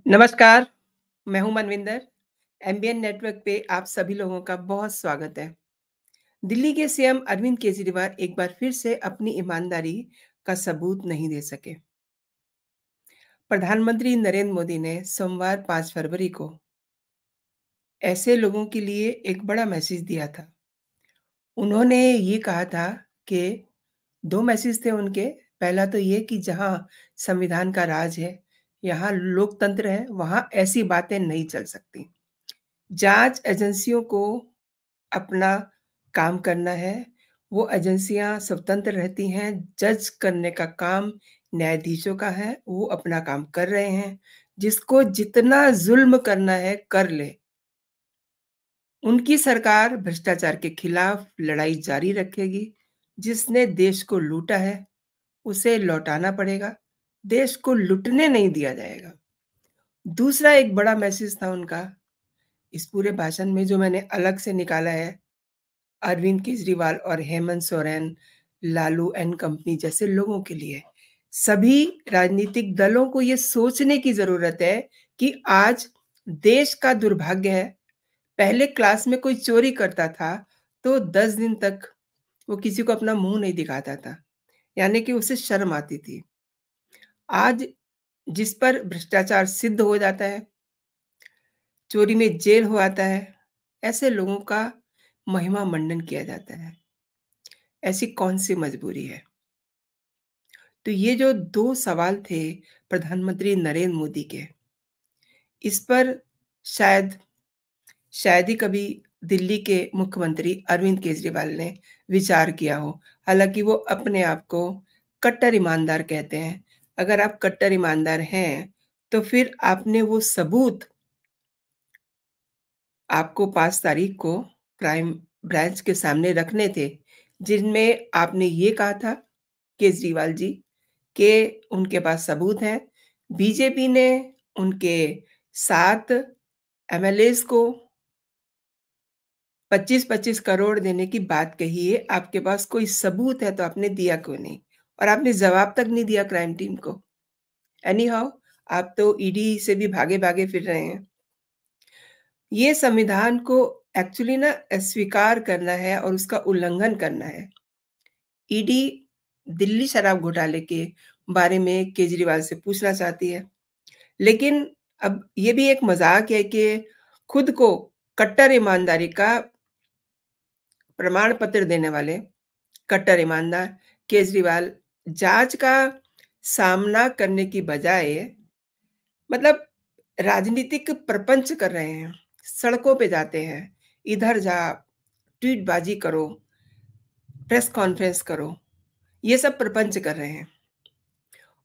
नमस्कार, मैं हूँ मनविंदर। एमबीएन नेटवर्क पे आप सभी लोगों का बहुत स्वागत है। दिल्ली के सीएम अरविंद केजरीवाल एक बार फिर से अपनी ईमानदारी का सबूत नहीं दे सके। प्रधानमंत्री नरेंद्र मोदी ने सोमवार 5 फरवरी को ऐसे लोगों के लिए एक बड़ा मैसेज दिया था। उन्होंने ये कहा था कि 2 मैसेज थे उनके। पहला तो ये कि जहाँ संविधान का राज है, यहाँ लोकतंत्र है, वहाँ ऐसी बातें नहीं चल सकती। जांच एजेंसियों को अपना काम करना है, वो एजेंसियाँ स्वतंत्र रहती हैं, जज करने का काम न्यायाधीशों का है, वो अपना काम कर रहे हैं। जिसको जितना ज़ुल्म करना है, कर ले। उनकी सरकार भ्रष्टाचार के खिलाफ लड़ाई जारी रखेगी। जिसने देश को लूटा है, उसे लौटाना पड़ेगा। देश को लुटने नहीं दिया जाएगा। दूसरा एक बड़ा मैसेज था उनका, इस पूरे भाषण में जो मैंने अलग से निकाला है, अरविंद केजरीवाल और हेमंत सोरेन, लालू एंड कंपनी जैसे लोगों के लिए। सभी राजनीतिक दलों को ये सोचने की ज़रूरत है कि आज देश का दुर्भाग्य है, पहले क्लास में कोई चोरी करता था, तो 10 दिन तक वो किसी को अपना मुँह नहीं दिखाता था, यानी कि उसे शर्म आती थी। आज जिस पर भ्रष्टाचार सिद्ध हो जाता है, चोरी में जेल हो आता है, ऐसे लोगों का महिमा मंडन किया जाता है। ऐसी कौन-सी मजबूरी है? तो ये जो 2 सवाल थे प्रधानमंत्री नरेंद्र मोदी के, इस पर शायद शायद ही कभी दिल्ली के मुख्यमंत्री अरविंद केजरीवाल ने विचार किया हो। हालाँकि वो अपने आप को कट्टर ईमानदार कहते हैं। अगर आप कट्टर ईमानदार हैं, तो फिर आपने वो सबूत आपको 5 तारीख को क्राइम ब्रांच के सामने रखने थे, जिनमें आपने ये कहा था, केजरीवाल जी, कि उनके पास सबूत हैं। बीजेपी ने उनके 7 एमएलएज़ को 25-25 करोड़ देने की बात कही है। आपके पास कोई सबूत है तो आपने दिया क्यों नहीं? और आपने जवाब तक नहीं दिया क्राइम टीम को। एनी हाउ, आप तो ईडी से भी भागे-भागे फिर रहे हैं। ये संविधान को एक्चुअली ना अस्वीकार करना है और उसका उल्लंघन करना है। ईडी दिल्ली शराब घोटाले के बारे में केजरीवाल से पूछना चाहती है। लेकिन अब ये भी एक मज़ाक है कि खुद को कट्टर ईमानदारी का प्रमाण पत्र देने वाले कट्टर ईमानदार केजरीवाल जाँच का सामना करने की बजाय मतलब राजनीतिक प्रपंच कर रहे हैं। सड़कों पे जाते हैं, इधर जा, ट्वीटबाजी करो, प्रेस कॉन्फ्रेंस करो, ये सब प्रपंच कर रहे हैं।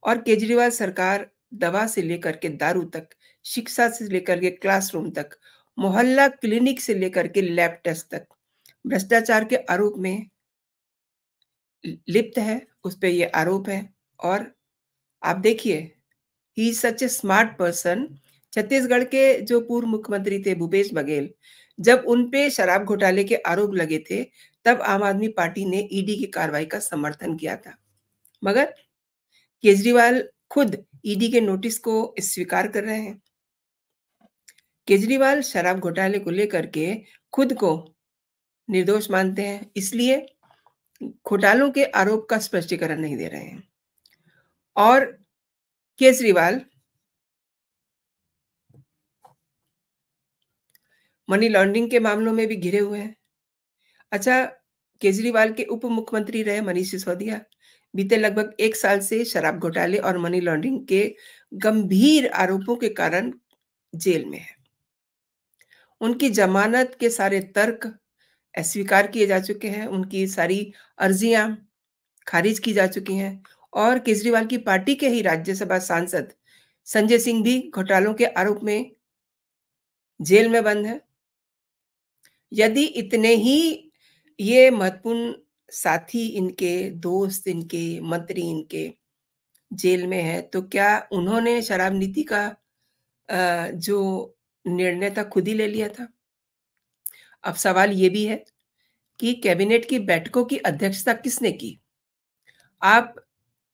और केजरीवाल सरकार दवा से लेकर के दारू तक, शिक्षा से लेकर के क्लासरूम तक, मोहल्ला क्लिनिक से लेकर के लैब टेस्ट तक, भ्रष्टाचार के आरोप में लिप्त है, उस पे ये आरोप है। और आप देखिए, he is such A smart person. Chhattisgarh के जो पूर्व मुख्यमंत्री थे भूपेश बघेल, जब उन पे शराब घोटाले के आरोप लगे थे, तब आम आदमी पार्टी ने ईडी की कार्रवाई का समर्थन किया था। मगर केजरीवाल खुद ईडी के नोटिस को स्वीकार कर रहे हैं। केजरीवाल शराब घोटाले को लेकर के खुद को निर्दोष मानते हैं, इसलिए घोटालों के आरोप का स्पष्टीकरण नहीं दे रहे हैं। और केजरीवाल मनी लॉन्ड्रिंग के मामलों में भी घिरे हुए हैं। अच्छा, केजरीवाल के उप मुख्यमंत्री रहे मनीष सिसोदिया, बीते लगभग 1 साल से शराब घोटाले और मनी लॉन्ड्रिंग के गंभीर आरोपों के कारण जेल में हैं। उनकी ज़मानत के सारे तर्क अस्वीकार किए जा चुके हैं, उनकी सारी अर्ज़ियाँ खारिज की जा चुकी हैं और केजरीवाल की पार्टी के ही राज्यसभा सांसद संजय सिंह भी घोटालों के आरोप में जेल में बंद हैं। यदि इतने ही ये महत्वपूर्ण साथी इनके, दोस्त इनके, मंत्री इनके जेल में हैं, तो क्या उन्होंने शराब नीति का जो निर्णय था खुद ही ले लिया था? अब सवाल ये भी है कि कैबिनेट की बैठकों की अध्यक्षता किसने की? आप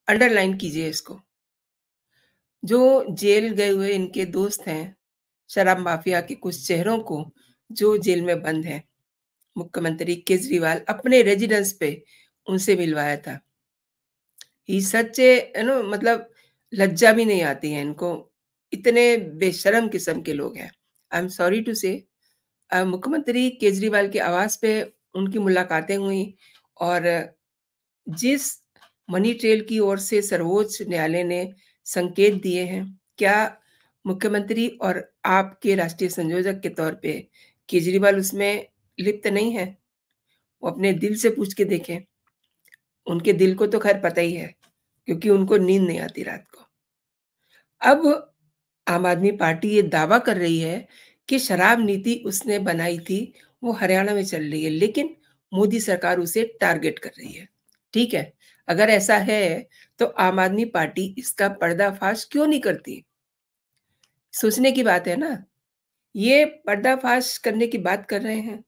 अंडरलाइन कीजिए इसको। जो जेल गए हुए इनके दोस्त हैं, शराब माफिया के कुछ चेहरों को जो जेल में बंद हैं, मुख्यमंत्री केजरीवाल अपने रेजिडेंस पे उनसे मिलवाया था। ये सच मतलब लज्जा भी नहीं आती है इनको, इतने बेशर्म किस्म के लोग हैं। आई एम सॉरी टू से मुख्यमंत्री केजरीवाल के आवास पे उनकी मुलाकातें हुई और जिस मनी ट्रेल की ओर से सर्वोच्च न्यायालय ने संकेत दिए हैं, क्या मुख्यमंत्री और आपके राष्ट्रीय संयोजक के तौर पे केजरीवाल उसमें लिप्त नहीं है? वो अपने दिल से पूछ के देखें। उनके दिल को तो खैर पता ही है, क्योंकि उनको नींद नहीं आती रात को। अब आम आदमी पार्टी ये दावा कर रही है कि शराब नीति उसने बनाई थी, वो हरियाणा में चल रही है, लेकिन मोदी सरकार उसे टारगेट कर रही है। ठीक है, अगर ऐसा है, तो आम आदमी पार्टी इसका पर्दाफाश क्यों नहीं करती? सोचने की बात है ना। ये पर्दाफाश करने की बात कर रहे हैं।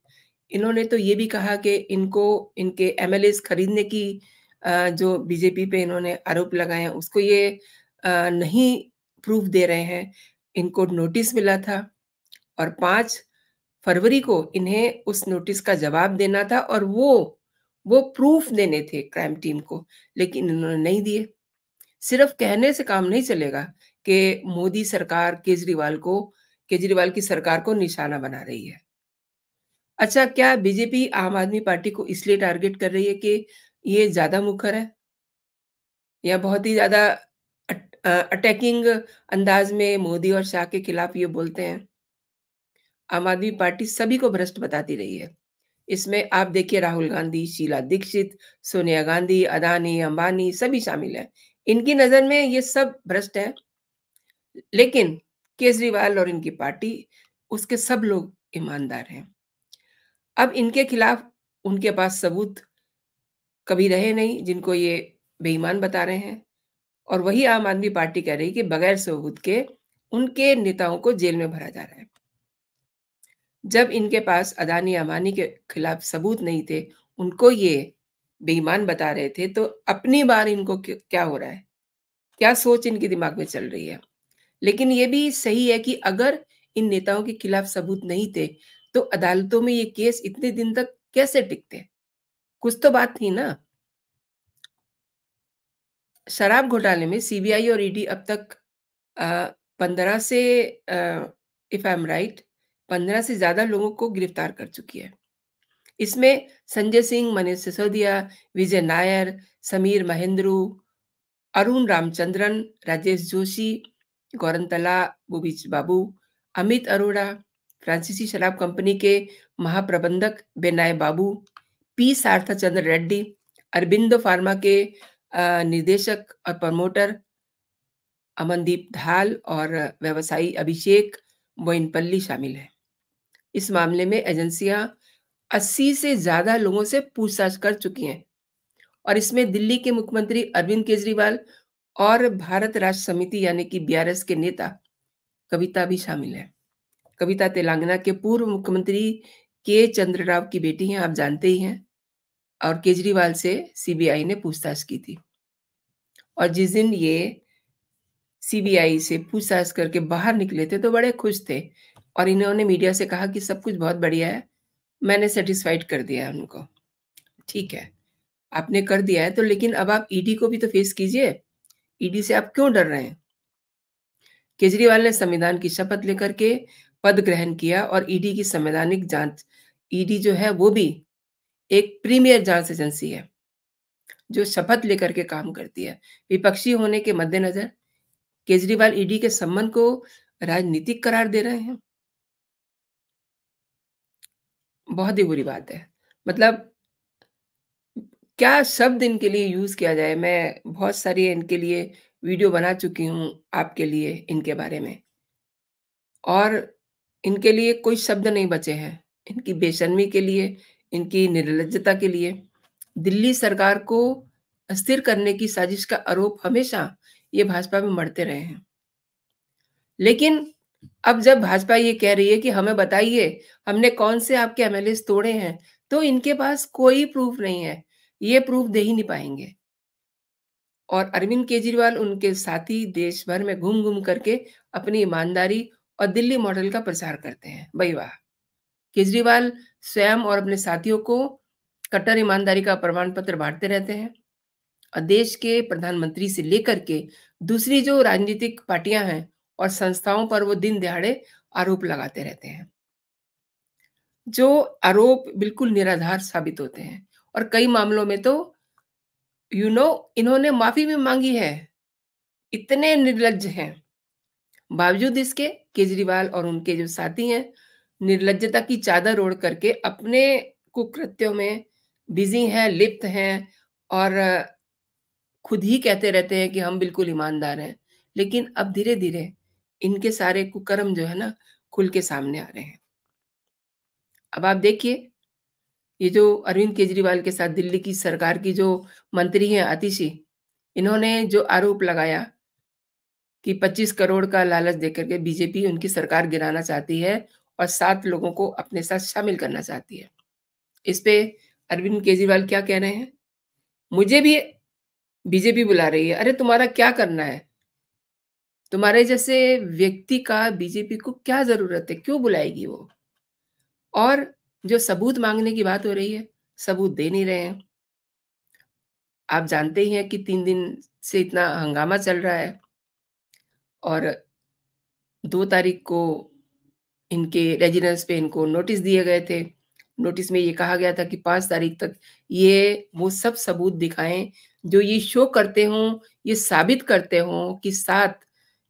इन्होंने तो ये भी कहा कि इनको इनके एमएलएज़ खरीदने की जो बीजेपी पे इन्होंने आरोप लगाए हैं, उसको ये नहीं प्रूफ़ दे रहे हैं। इनको नोटिस मिला था और 5 फरवरी को इन्हें उस नोटिस का जवाब देना था और वो प्रूफ़ देने थे क्राइम टीम को, लेकिन इन्होंने नहीं दिए। सिर्फ़ कहने से काम नहीं चलेगा कि मोदी सरकार केजरीवाल की सरकार को निशाना बना रही है। अच्छा, क्या बीजेपी आम आदमी पार्टी को इसलिए टारगेट कर रही है कि ये ज़्यादा मुखर है या बहुत ही ज़्यादा अटैकिंग अंदाज़ में मोदी और शाह के खिलाफ ये बोलते हैं? आम आदमी पार्टी सभी को भ्रष्ट बताती रही है। इसमें आप देखिए राहुल गांधी, शीला दीक्षित, सोनिया गांधी, अदानी, अंबानी सभी शामिल हैं। इनकी नज़र में ये सब भ्रष्ट हैं, लेकिन केजरीवाल और इनकी पार्टी, उसके सब लोग ईमानदार हैं। अब इनके खिलाफ उनके पास सबूत कभी रहे नहीं जिनको ये बेईमान बता रहे हैं और वही आम आदमी पार्टी कह रही है कि बगैर सबूत के उनके नेताओं को जेल में भरा जा रहा है। जब इनके पास अदानी अंबानी के खिलाफ सबूत नहीं थे, उनको ये बेईमान बता रहे थे, तो अपनी बार इनको क्या हो रहा है? क्या सोच इनके दिमाग में चल रही है? लेकिन ये भी सही है कि अगर इन नेताओं के खिलाफ सबूत नहीं थे, तो अदालतों में ये केस इतने दिन तक कैसे टिकते? कुछ तो बात थी ना। शराब घोटाले में सीबीआई और ईडी अब तक अ, 15 से इफ आई एम राइट 15 से ज़्यादा लोगों को गिरफ्तार कर चुकी है। इसमें संजय सिंह, मनीष सिसोदिया, विजय नायर, समीर महेंद्रू, अरुण रामचंद्रन, राजेश जोशी, गौरतला बुबीच बाबू, अमित अरोड़ा, फ्रांसीसी शराब कंपनी के महाप्रबंधक बेनाय बाबू, पी सार्थचंद्र रेड्डी, अरबिंदो फार्मा के निदेशक और प्रमोटर अमनदीप धाल और व्यवसायी अभिषेक बोयनपल्ली शामिल हैं। इस मामले में एजेंसियां 80 से ज़्यादा लोगों से पूछताछ कर चुकी हैं और इसमें दिल्ली के मुख्यमंत्री अरविंद केजरीवाल और भारत राष्ट्र समिति यानी कि बीआरएस के नेता कविता भी शामिल है। कविता तेलंगाना के पूर्व मुख्यमंत्री के चंद्र राव की बेटी हैं, आप जानते ही हैं, और केजरीवाल से सीबीआई ने पूछताछ की थी और जिस दिन ये सीबीआई से पूछताछ करके बाहर निकले थे तो बड़े खुश थे और इन्होंने मीडिया से कहा कि सब कुछ बहुत बढ़िया है, मैंने सैटिस्फाइड कर दिया है उनको। ठीक है, आपने कर दिया है तो लेकिन अब आप ईडी को भी तो फेस कीजिए। ईडी से आप क्यों डर रहे हैं? केजरीवाल ने संविधान की शपथ लेकर के पद ग्रहण किया और ईडी की संवैधानिक जांच, ईडी जो है वो भी एक प्रीमियर जांच एजेंसी है, जो शपथ लेकर के काम करती है। विपक्षी होने के मद्देनजर केजरीवाल ईडी के सम्मान को राजनीतिक करार दे रहे हैं। बहुत ही बुरी बात है। मतलब क्या शब्द इनके लिए यूज़ किया जाए? मैं बहुत सारी इनके लिए वीडियो बना चुकी हूँ आपके लिए इनके बारे में और इनके लिए कोई शब्द नहीं बचे हैं। इनकी बेशर्मी के लिए, इनकी निर्लज्जता के लिए। दिल्ली सरकार को अस्थिर करने की साजिश का आरोप हमेशा ये भाजपा में मढ़ते रहे हैं। लेकिन अब जब भाजपा ये कह रही है कि हमें बताइए, हमने कौन से आपके एमएलएज़ तोड़े हैं, तो इनके पास कोई प्रूफ़ नहीं है। ये प्रूफ़ दे ही नहीं पाएँगे और अरविंद केजरीवाल उनके साथी देश भर में घूम-घूम करके अपनी ईमानदारी और दिल्ली मॉडल का प्रचार करते हैं। भई वाह! केजरीवाल स्वयं और अपने साथियों को कट्टर ईमानदारी का प्रमाण पत्र बाँटते रहते हैं और देश के प्रधानमंत्री से लेकर के दूसरी जो राजनीतिक पार्टियाँ हैं और संस्थाओं पर वो दिन-दहाड़े आरोप लगाते रहते हैं। जो आरोप बिल्कुल निराधार साबित होते हैं और कई मामलों में तो इन्होंने माफ़ी भी माँगी है। इतने निर्लज्ज हैं। बावजूद इसके केजरीवाल और उनके जो साथी हैं, निर्लज्जता की चादर ओढ़ करके अपने कुकृत्यों में बिज़ी हैं, लिप्त हैं और खुद ही कहते रहते हैं कि हम बिल्कुल ईमानदार हैं। लेकिन अब धीरे-धीरे इनके सारे कुकर्म जो है ना, खुल के सामने आ रहे हैं। अब आप देखिए, ये जो अरविंद केजरीवाल के साथ दिल्ली की सरकार की जो मंत्री हैं आतिशी, इन्होंने जो आरोप लगाया कि 25 करोड़ का लालच देकर के बीजेपी उनकी सरकार गिराना चाहती है और 7 लोगों को अपने साथ शामिल करना चाहती है। इस पे अरविंद केजरीवाल क्या कह रहे हैं? मुझे भी बीजेपी बुला रही है। अरे तुम्हारा क्या करना है? तुम्हारे जैसे व्यक्ति का बीजेपी को क्या ज़रूरत है? क्यों बुलाएगी वो? और जो सबूत माँगने की बात हो रही है, सबूत दे नहीं रहे हैं। आप जानते ही हैं कि 3 दिन से इतना हंगामा चल रहा है और 2 तारीख को इनके रेजिडेंस पे इनको नोटिस दिए गए थे। नोटिस में ये कहा गया था कि 5 तारीख तक ये वो सब सबूत दिखाएँ, जो ये शो करते हों, ये साबित करते हों कि 7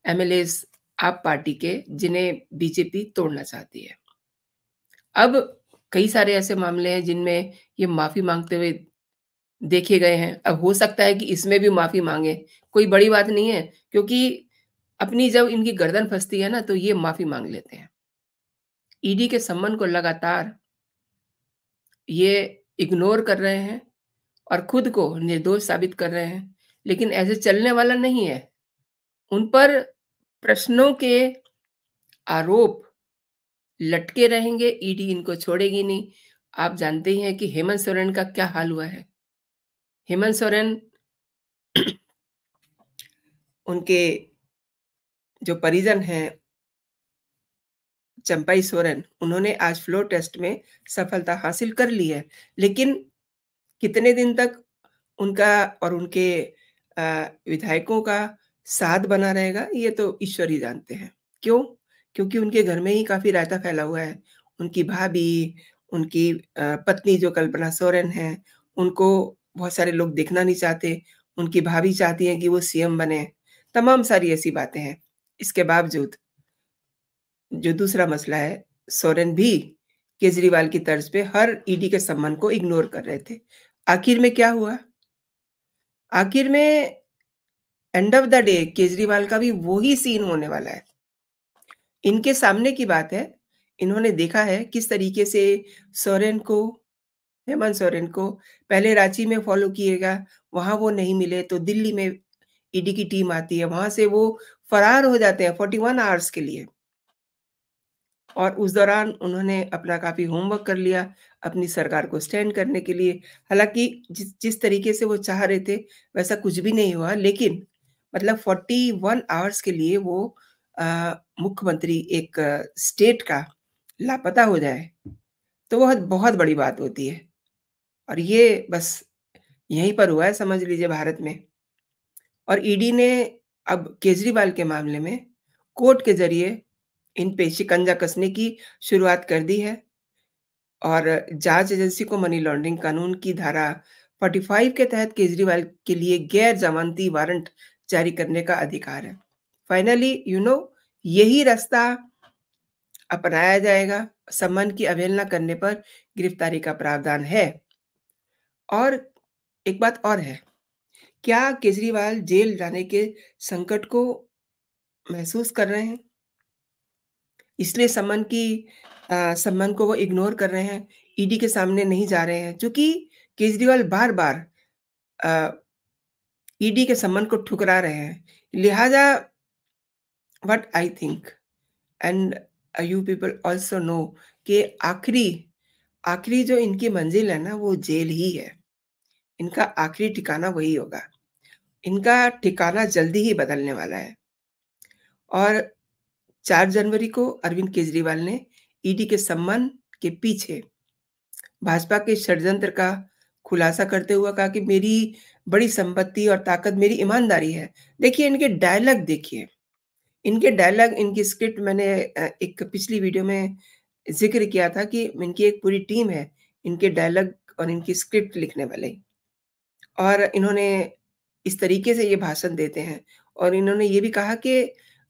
एमएलएज़ आप पार्टी के, जिन्हें बीजेपी तोड़ना चाहती है। अब कई सारे ऐसे मामले हैं जिनमें ये माफ़ी माँगते हुए देखे गए हैं। अब हो सकता है कि इसमें भी माफ़ी माँगे, कोई बड़ी बात नहीं है क्योंकि अपनी जब इनकी गर्दन फँसती है ना, तो ये माफ़ी माँग लेते हैं। ईडी के सम्मन को लगातार ये इग्नोर कर रहे हैं और खुद को निर्दोष साबित कर रहे हैं, लेकिन ऐसे चलने वाला नहीं है। उन पर प्रश्नों के आरोप लटके रहेंगे, ईडी इनको छोड़ेगी नहीं। आप जानते ही हैं कि हेमंत सोरेन का क्या हाल हुआ है। हेमंत सोरेन उनके जो परिजन हैं चंपई सोरेन, उन्होंने आज फ्लोर टेस्ट में सफलता हासिल कर ली है। लेकिन कितने दिन तक उनका और उनके विधायकों का साथ बना रहेगा, ये तो ईश्वर ही जानते हैं। क्यों? क्योंकि उनके घर में ही काफ़ी रायता फैला हुआ है। उनकी भाभी, उनकी पत्नी जो कल्पना सोरेन हैं, उनको बहुत सारे लोग देखना नहीं चाहते। उनकी भाभी चाहती हैं कि वो सीएम बनें। तमाम सारी ऐसी बातें हैं। इसके बावजूद जो दूसरा मसला है, सोरेन भी केजरीवाल की तर्ज पे हर ईडी के सम्मन को इग्नोर कर रहे थे। आखिर में क्या हुआ? आखिर में end of the day Kejriwal का भी वो ही सीन होने वाला है। इनके सामने की बात है, इन्होंने देखा है किस तरीके से सोरेन को हेमंत सोरेन को पहले रांची में फ़ॉलो किएगा, वहाँ वो नहीं मिले तो दिल्ली में ईडी की टीम आती है, वहाँ से वो फरार हो जाते हैं 41 आवर्स के लिए। और उस दौरान उन्होंने अपना काफ़ी होमवर्क कर लिया, अपनी सरकार को स्टैंड करने के लिए। हालाँकि जिस जिस तरीके से वो चाह रहे थे, वैसा कुछ भी नहीं हुआ, लेकिन मतलब 41 आवर्स के लिए वो मुख्यमंत्री एक स्टेट का लापता हो जाए, तो बहुत बहुत बड़ी बात होती है। और ये बस यहीं पर हुआ है समझ लीजिए भारत में। और ईडी ने अब केजरीवाल के मामले में कोर्ट के ज़रिए इन पे शिकंजा कसने की शुरुआत कर दी है और जाँच एजेंसी को मनी लॉन्ड्रिंग कानून की धारा 45 के तहत केजरीवाल के लिए गैर ज़मानती वारंट जारी करने का अधिकार है। फाइनली यही रास्ता अपनाया जाएगा, सम्मान की अवहेलना करने पर गिरफ्तारी का प्रावधान है। और एक बात और है, क्या केजरीवाल जेल जाने के संकट को महसूस कर रहे हैं? इसलिए सम्मान को वो इग्नोर कर रहे हैं, ईडी के सामने नहीं जा रहे हैं, चूँकि केजरीवाल बार-बार अ, ईडी के सम्मान को ठुकरा रहे हैं। लिहाज़ा what I think and you people also know कि आखिरी आखिरी जो इनकी मंज़िल है ना, वो जेल ही है। इनका आखिरी ठिकाना वही होगा। इनका ठिकाना जल्दी ही बदलने वाला है। और 4 जनवरी को अरविंद केजरीवाल ने ईडी के सम्मान के पीछे भाजपा के षड्यंत्र का खुलासा करते हुए कहा कि मेरी बड़ी संपत्ति और ताकत मेरी ईमानदारी है। देखिए इनके डायलॉग देखिए, इनके डायलॉग, इनकी स्क्रिप्ट मैंने एक पिछली वीडियो में ज़िक्र किया था कि इनकी एक पूरी टीम है, इनके डायलॉग और इनकी स्क्रिप्ट लिखने वाले। और इन्होंने इस तरीके से ये भाषण देते हैं और इन्होंने ये भी कहा कि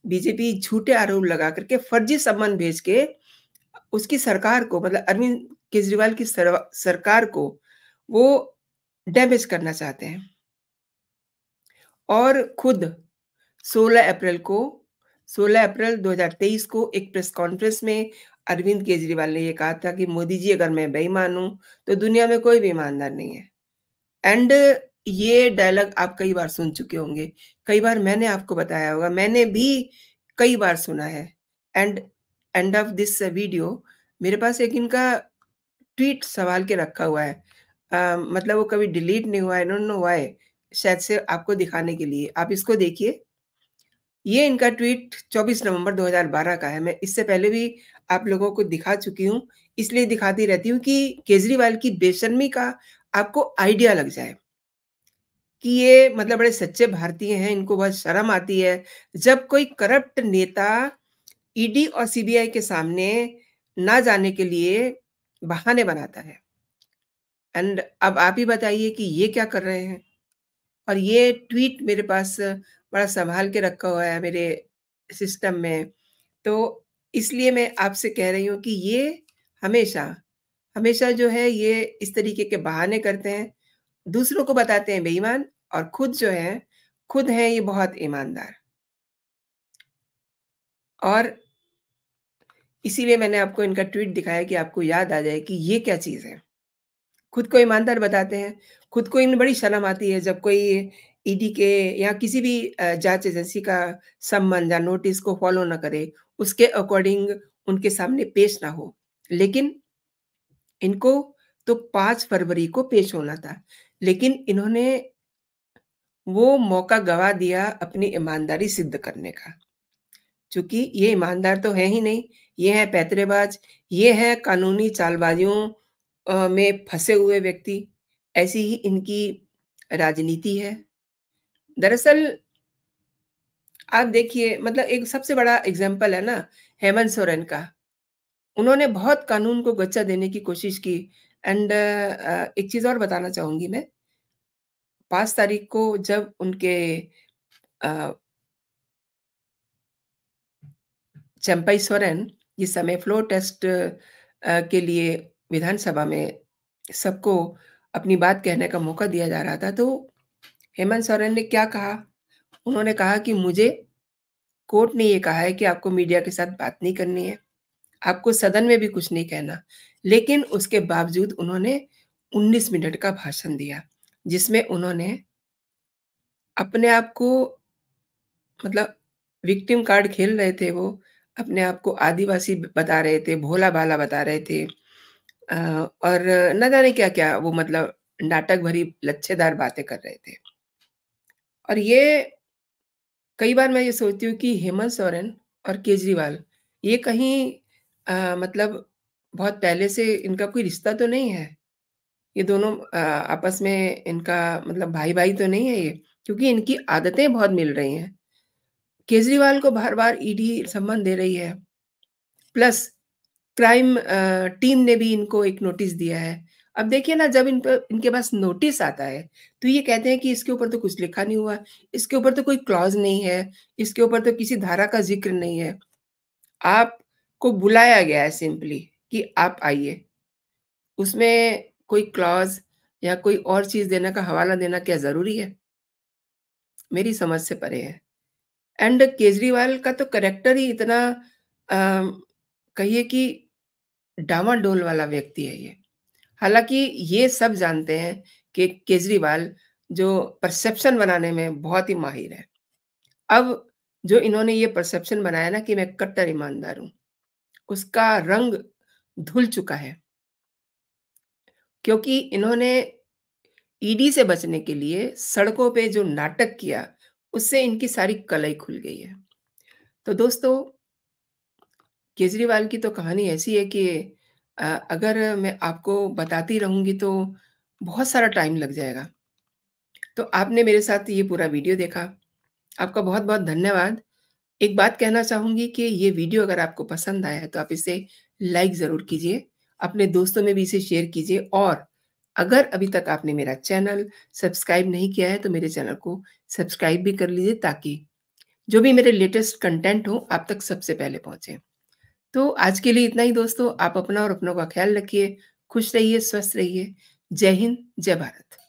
बीजेपी झूठे आरोप लगा कर के फर्जी सम्मन भेज के उसकी सरकार को, मतलब अरविंद केजरीवाल की सरकार को वो डैमेज करना चाहते हैं। और खुद 16 अप्रैल को 16 अप्रैल 2023 को एक प्रेस कॉन्फ्रेंस में अरविंद केजरीवाल ने ये कहा था कि मोदी जी अगर मैं बेईमान हूँ, तो दुनिया में कोई भी ईमानदार नहीं है। एंड ये डायलॉग आप कई बार सुन चुके होंगे, कई बार मैंने आपको बताया होगा, मैंने भी कई बार सुना है। And end of this video मेरे पास एक इनका ट्वीट सँभाल के रखा हुआ है। मतलब वो कभी डिलीट नहीं हुआ है, आई डोंट नो व्हाई, शायद से आपको दिखाने के लिए। आप इसको देखिए, ये इनका ट्वीट 24 नवंबर 2012 का है। मैं इससे पहले भी आप लोगों को दिखा चुकी हूँ, इसलिए दिखाती रहती हूँ कि केजरीवाल की बेशर्मी का आपको आइडिया लग जाए, कि ये मतलब बड़े सच्चे भारतीय हैं, इनको बहुत शर्म आती है, जब कोई करप्ट नेता ईडी और सीबीआई के सामने ना जाने के लिए बहाने बनाता है। एंड अब आप ही बताइए कि ये क्या कर रहे हैं? और ये ट्वीट मेरे पास बड़ा सँभाल के रखा हुआ है मेरे सिस्टम में। तो इसलिए मैं आपसे कह रही हूँ कि ये हमेशा, हमेशा जो है ये इस तरीके के बहाने करते हैं, दूसरों को बताते हैं बेईमान और खुद जो है, खुद हैं ये बहुत ईमानदार। और इसीलिए मैंने आपको इनका ट्वीट दिखाया कि आपको याद आ जाए कि ये क्या चीज़ है। खुद को ईमानदार बताते हैं, खुद को इन्हें बड़ी शर्म आती है जब कोई ईडी के या किसी भी जाँच एजेंसी का सम्मन या नोटिस को फ़ॉलो ना करे, उसके अकॉर्डिंग उनके सामने पेश ना हो। लेकिन इनको तो 5 फरवरी को पेश होना था, लेकिन इन्होंने वो मौका गँवा दिया अपनी ईमानदारी सिद्ध करने का। चूँकि ये ईमानदार तो हैं ही नहीं, ये हैं पैंतरेबाज़, ये हैं कानूनी चालबाज़ियों में फँसे हुए व्यक्ति, ऐसी ही इनकी राजनीति है। दरअसल आप देखिए, मतलब एक सबसे बड़ा एग्ज़ाम्पल है ना हेमंत सोरेन का। उन्होंने बहुत कानून को गच्चा देने की कोशिश की। एंड एक चीज़ और बताना चाहूँगी मैं, 5 तारीख को जब उनके अ, चंपई सोरेन जिस समय फ्लोर टेस्ट के लिए विधानसभा में सबको अपनी बात कहने का मौका दिया जा रहा था, तो हेमंत सोरेन ने क्या कहा? उन्होंने कहा कि मुझे कोर्ट ने ये कहा है कि आपको मीडिया के साथ बात नहीं करनी है, आपको सदन में भी कुछ नहीं कहना। लेकिन उसके बावजूद उन्होंने 19 मिनट का भाषण दिया, जिसमें उन्होंने अपने आप को, मतलब विक्टिम कार्ड खेल रहे थे वो, अपने आप को आदिवासी बता रहे थे, भोला-भाला बता रहे थे। अ, और न जाने क्या-क्या वो, मतलब नाटक भरी लच्छेदार बातें कर रहे थे। और ये कई बार मैं ये सोचती हूँ कि हेमंत सोरेन और केजरीवाल ये कहीं मतलब बहुत पहले से इनका कोई रिश्ता तो नहीं है? ये दोनों आपस में इनका मतलब भाई-भाई तो नहीं है ये? क्योंकि इनकी आदतें बहुत मिल रही हैं। केजरीवाल को बार-बार ईडी सम्मन दे रही है। प्लस क्राइम टीम ने भी इनको एक नोटिस दिया है। अब देखिए ना, जब इन पर इनके पास नोटिस आता है, तो ये कहते हैं कि इसके ऊपर तो कुछ लिखा नहीं हुआ, इसके ऊपर तो कोई क्लॉज़ नहीं है, इसके ऊपर तो किसी धारा का ज़िक्र नहीं है। आपको बुलाया गया है सिंपली कि आप आइए। उसमें कोई क्लॉज़ या कोई और चीज़ देने का हवाला देना क्या ज़रूरी है? मेरी समझ से परे है। एंड केजरीवाल का तो करैक्टर ही इतना कहिए कि डामाडोल वाला व्यक्ति है ये। हालाँकि ये सब जानते हैं कि केजरीवाल जो परसेप्शन बनाने में बहुत ही माहिर है। अब जो इन्होंने ये परसेप्शन बनाया ना कि मैं कट्टर ईमानदार हूँ, उसका रंग धुल चुका है। क्योंकि इन्होंने ईडी से बचने के लिए सड़कों पे जो नाटक किया, उससे इनकी सारी कलई खुल गई है। तो दोस्तों, केजरीवाल की तो कहानी ऐसी है कि अगर मैं आपको बताती रहूँगी तो बहुत सारा टाइम लग जाएगा। तो आपने मेरे साथ ये पूरा वीडियो देखा, आपका बहुत-बहुत धन्यवाद। एक बात कहना चाहूँगी कि ये वीडियो अगर आपको पसंद आया है तो आप इसे लाइक ज़रूर कीजिए, अपने दोस्तों में भी इसे शेयर कीजिए और अगर अभी तक आपने मेरा चैनल सब्सक्राइब नहीं किया है तो मेरे चैनल को सब्सक्राइब भी कर लीजिए ताकि जो भी मेरे लेटेस्ट कंटेंट हो आप तक सबसे पहले पहुँचे। तो आज के लिए इतना ही दोस्तों, आप अपना और अपनों का ख़्याल रखिए, खुश रहिए, स्वस्थ रहिए। जय हिंद, जय भारत।